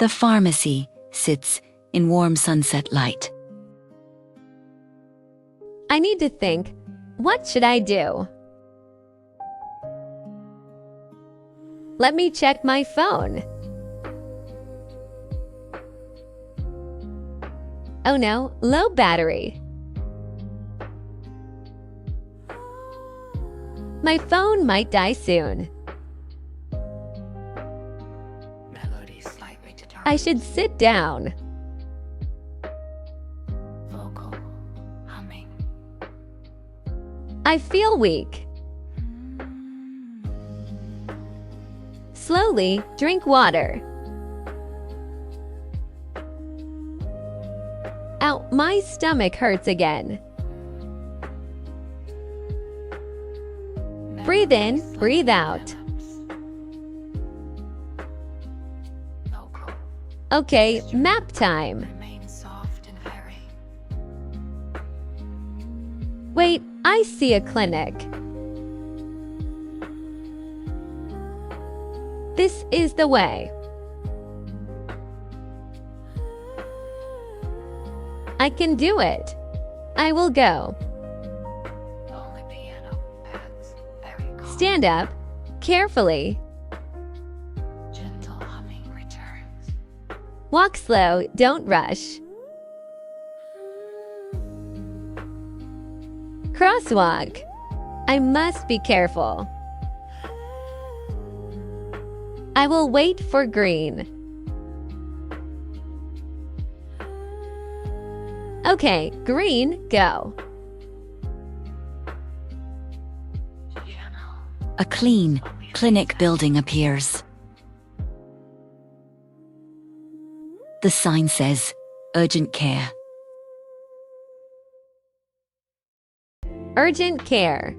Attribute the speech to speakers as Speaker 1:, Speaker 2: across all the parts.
Speaker 1: The pharmacy sits in warm sunset light.
Speaker 2: I need to think. What should I do? Let me check my phone. Oh no, low battery. My phone might die soon. I should sit down.
Speaker 1: Vocal humming.
Speaker 2: I feel weak. Slowly drink water. Ow, my stomach hurts again. Breathe in, breathe out. Okay, map time. Wait, I see a clinic. This is the way. I can do it. I will go. Stand up, carefully.
Speaker 1: Gentle humming returns.
Speaker 2: Walk slow, don't rush. Crosswalk. I must be careful. I will wait for green. Okay, green, go.
Speaker 1: A clean clinic building appears. The sign says, urgent care.
Speaker 2: Urgent care.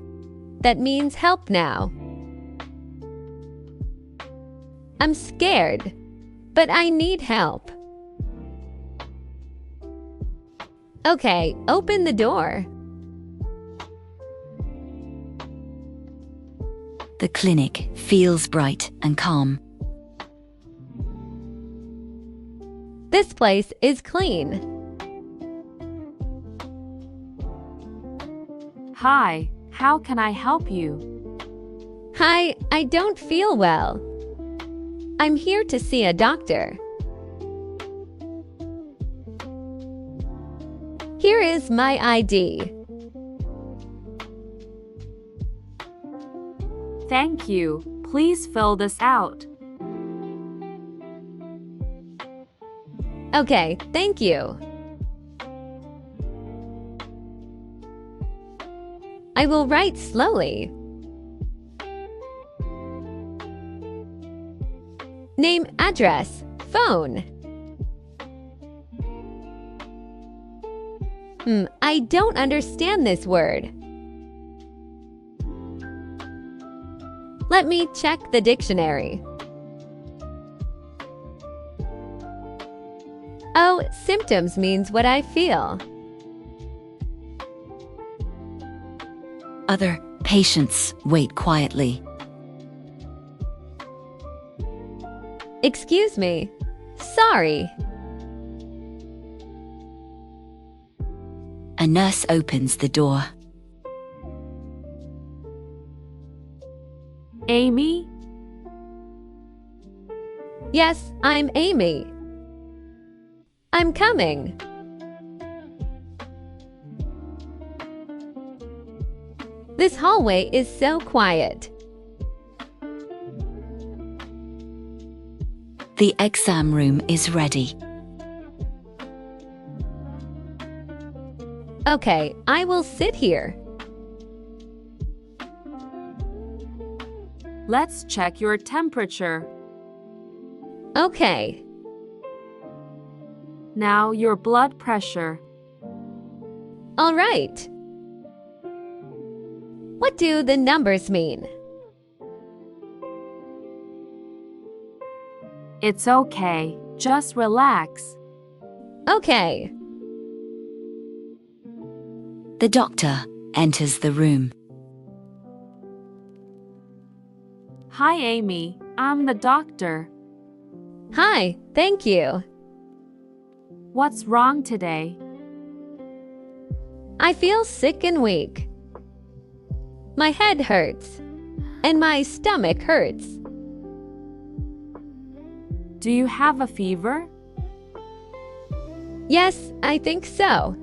Speaker 2: That means help now. I'm scared, but I need help. Okay, open the door.
Speaker 1: The clinic feels bright and calm.
Speaker 2: This place is clean.
Speaker 3: Hi, how can I help you?
Speaker 2: Hi, I don't feel well. I'm here to see a doctor. Here is my ID.
Speaker 3: Thank you. Please fill this out.
Speaker 2: Okay, thank you. I will write slowly. Name, address, phone. I don't understand this word. Let me check the dictionary. Oh, symptoms means what I feel.
Speaker 1: Other patients wait quietly.
Speaker 2: Excuse me. Sorry.
Speaker 1: A nurse opens the door.
Speaker 3: Amy?
Speaker 2: Yes, I'm Amy. I'm coming. This hallway is so quiet.
Speaker 1: The exam room is ready.
Speaker 2: Okay, I will sit here.
Speaker 3: Let's check your temperature.
Speaker 2: Okay.
Speaker 3: Now your blood pressure.
Speaker 2: All right. What do the numbers mean?
Speaker 3: It's okay. Just relax.
Speaker 2: Okay.
Speaker 1: The doctor enters the room.
Speaker 3: Hi, Amy. I'm the doctor.
Speaker 2: Hi, thank you.
Speaker 3: What's wrong today?
Speaker 2: I feel sick and weak. My head hurts, and my stomach hurts.
Speaker 3: Do you have a fever?
Speaker 2: Yes, I think so.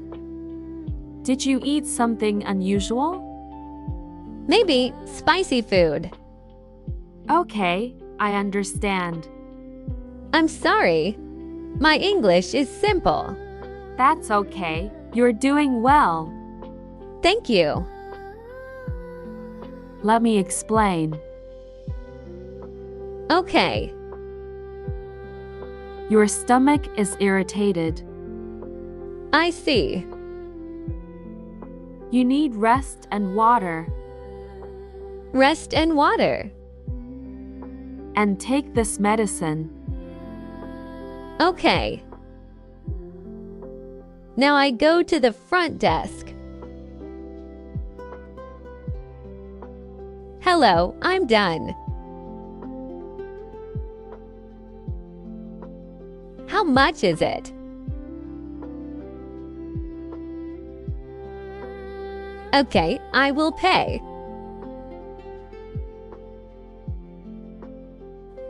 Speaker 3: Did you eat something unusual?
Speaker 2: Maybe spicy food.
Speaker 3: Okay, I understand.
Speaker 2: I'm sorry. My English is simple.
Speaker 3: That's okay. You're doing well.
Speaker 2: Thank you.
Speaker 3: Let me explain.
Speaker 2: Okay.
Speaker 3: Your stomach is irritated.
Speaker 2: I see.
Speaker 3: You need rest and water.
Speaker 2: Rest and water.
Speaker 3: And take this medicine.
Speaker 2: Okay. Now I go to the front desk. Hello, I'm done. How much is it? Okay, I will pay.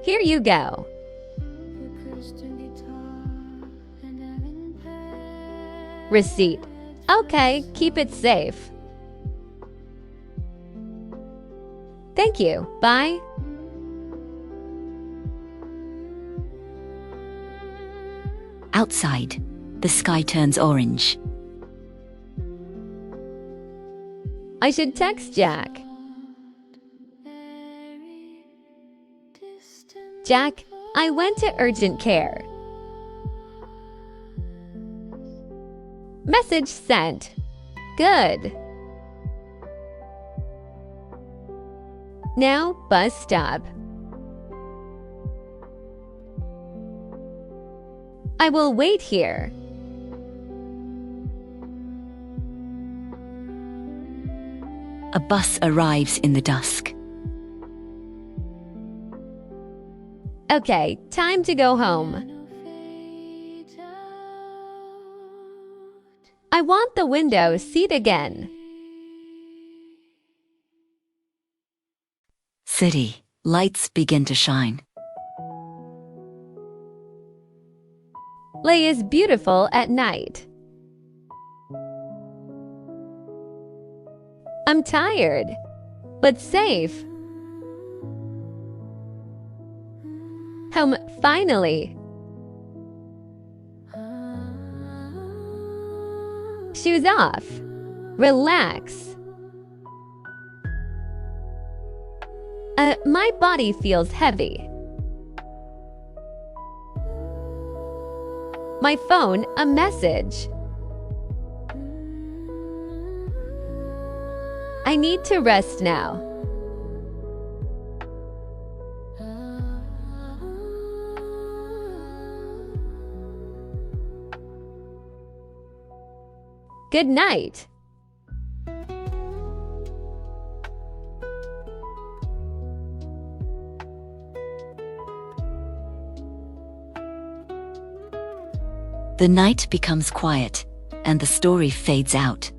Speaker 2: Here you go. Receipt. Okay, keep it safe. Thank you. Bye.
Speaker 1: Outside, the sky turns orange.
Speaker 2: I should text Jack. Jack, I went to urgent care. Message sent. Good. Now, bus stop. I will wait here.
Speaker 1: A bus arrives in the dusk.
Speaker 2: Okay, time to go home. I want the window seat again.
Speaker 1: City, lights begin to shine.
Speaker 2: Lay is beautiful at night. I'm tired, but safe. Home finally. Shoes off. Relax. My body feels heavy. My phone, a message. I need to rest now. Good night.
Speaker 1: The night becomes quiet, and the story fades out.